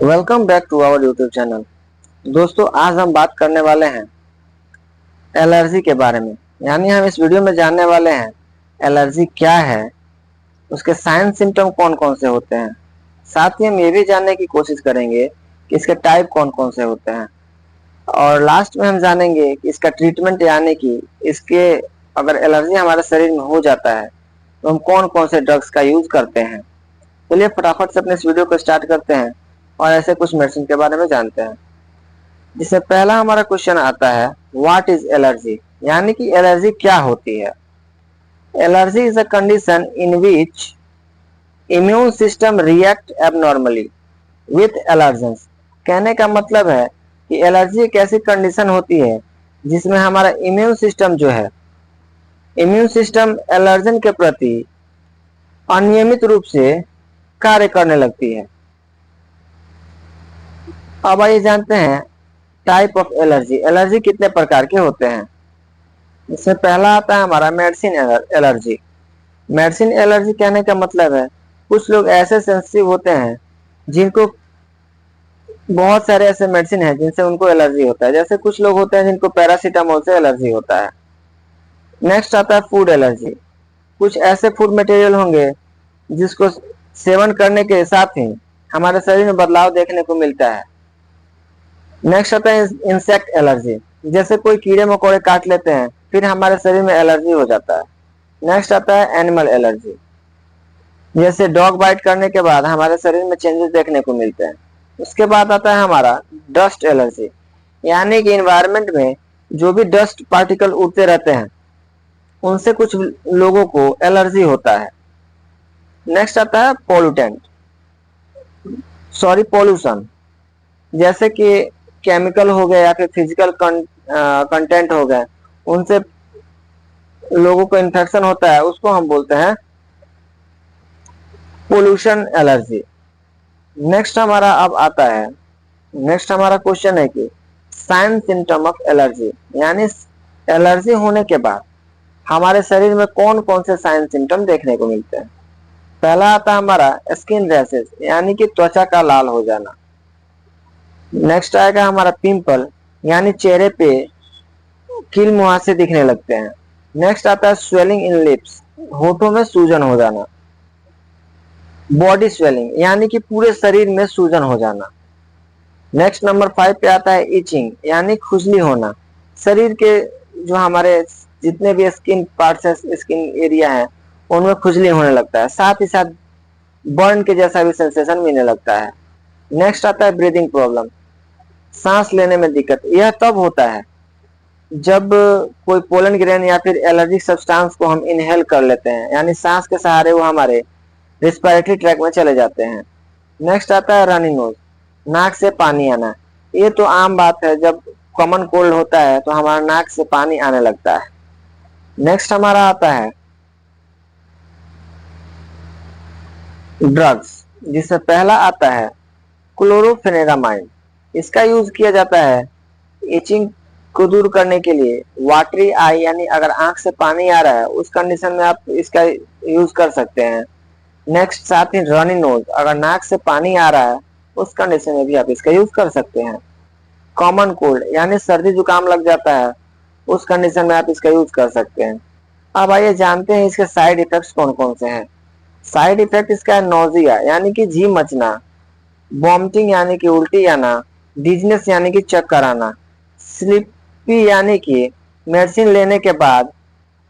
Welcome back to our YouTube channel. दोस्तों, आज हम बात करने वाले हैं एलर्जी के बारे में। यानी हम इस वीडियो में जानने वाले हैं एलर्जी क्या है, उसके साइन सिम्टम कौन कौन से होते हैं। साथ ही हम ये भी जानने की कोशिश करेंगे कि इसके टाइप कौन कौन से होते हैं, और लास्ट में हम जानेंगे कि इसका ट्रीटमेंट, यानी कि इसके अगर एलर्जी हमारे शरीर में हो जाता है तो हम कौन कौन से ड्रग्स का यूज करते हैं। चलिए फटाफट से अपने इस वीडियो को स्टार्ट करते हैं और ऐसे कुछ मेडिसिन के बारे में जानते हैं। जिससे पहला हमारा क्वेश्चन आता है, व्हाट इज एलर्जी, यानी कि एलर्जी क्या होती है। Allergy is a condition in which immune system react abnormally with allergens. कहने का मतलब है कि एलर्जी एक ऐसी कंडीशन होती है जिसमें हमारा इम्यून सिस्टम एलर्जन के प्रति अनियमित रूप से कार्य करने लगती है। अब आइए जानते हैं टाइप ऑफ एलर्जी। एलर्जी कितने प्रकार के होते हैं। इसमें पहला आता है हमारा मेडिसिन एलर्जी। मेडिसिन एलर्जी कहने का मतलब है कुछ लोग ऐसे सेंसिटिव होते हैं जिनको बहुत सारे ऐसे मेडिसिन हैं जिनसे उनको एलर्जी होता है। जैसे कुछ लोग होते हैं जिनको पैरासीटामोल से एलर्जी होता है। नेक्स्ट आता है फूड एलर्जी। कुछ ऐसे फूड मटेरियल होंगे जिसको सेवन करने के साथ ही हमारे शरीर में बदलाव देखने को मिलता है। नेक्स्ट आता है इंसेक्ट एलर्जी। जैसे कोई कीड़े मकोड़े काट लेते हैं फिर हमारे शरीर में एलर्जी हो जाता है। नेक्स्ट आता है एनिमल एलर्जी। जैसे डॉग बाइट करने के बाद हमारे शरीर में चेंजेस देखने को मिलते हैं। उसके बाद आता है हमारा डस्ट एलर्जी, यानी कि इन्वायरमेंट में जो भी डस्ट पार्टिकल उड़ते रहते हैं उनसे कुछ लोगों को एलर्जी होता है। नेक्स्ट आता है पोल्यूशन। जैसे कि केमिकल हो गए या फिर फिजिकल कंटेंट हो गए, उनसे लोगों को इन्फेक्शन होता है, उसको हम बोलते हैं पोल्यूशन एलर्जी। नेक्स्ट हमारा क्वेश्चन है कि साइन सिम्टम ऑफ एलर्जी, यानी एलर्जी होने के बाद हमारे शरीर में कौन कौन से साइन सिम्टम देखने को मिलते हैं। पहला आता है हमारा स्किन रैशेस, यानी कि त्वचा का लाल हो जाना। नेक्स्ट आएगा हमारा पिंपल, यानी चेहरे पे कील मुहासे दिखने लगते हैं। नेक्स्ट आता है स्वेलिंग इन लिप्स, होठों में सूजन हो जाना। बॉडी स्वेलिंग, यानी कि पूरे शरीर में सूजन हो जाना। नेक्स्ट नंबर 5 पे आता है इचिंग, यानी खुजली होना। शरीर के जो हमारे जितने भी स्किन पार्ट्स है, स्किन एरिया है, उनमें खुजली होने लगता है, साथ ही साथ बर्न के जैसा भी सेंसेशन मिलने लगता है। नेक्स्ट आता है ब्रीदिंग प्रॉब्लम, सांस लेने में दिक्कत। यह तब होता है जब कोई पोलन ग्रेन या फिर एलर्जिक सब्सटेंस को हम इनहेल कर लेते हैं, यानी सांस के सहारे वो हमारे रेस्पिरेटरी ट्रैक में चले जाते हैं। नेक्स्ट आता है रनिंग नोज, नाक से पानी आना। ये तो आम बात है, जब कॉमन कोल्ड होता है तो हमारा नाक से पानी आने लगता है। नेक्स्ट हमारा आता है ड्रग्स, जिसमें पहला आता है क्लोरोफेनेरामाइन। इसका यूज किया जाता है इचिंग को दूर करने के लिए। वाटरी आई, यानी अगर आंख से पानी आ रहा है उस कंडीशन में आप इसका यूज कर सकते हैं। नेक्स्ट साथ ही रनिंग नोज, अगर नाक से पानी आ रहा है उस कंडीशन में भी आप इसका यूज कर सकते हैं। कॉमन कोल्ड, यानी सर्दी जुकाम लग जाता है, उस कंडीशन में आप इसका यूज कर सकते हैं। अब आइए जानते हैं इसके साइड इफेक्ट्स कौन कौन से हैं। साइड इफेक्ट इसका है नोजिया, यानी कि जी मचना। वॉमिटिंग, यानी कि उल्टी आना। डिजनेस, यानी कि चक्कर आना। स्लीपी, यानी कि मेडिसिन लेने के बाद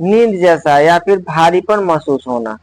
नींद जैसा या फिर भारीपन महसूस होना।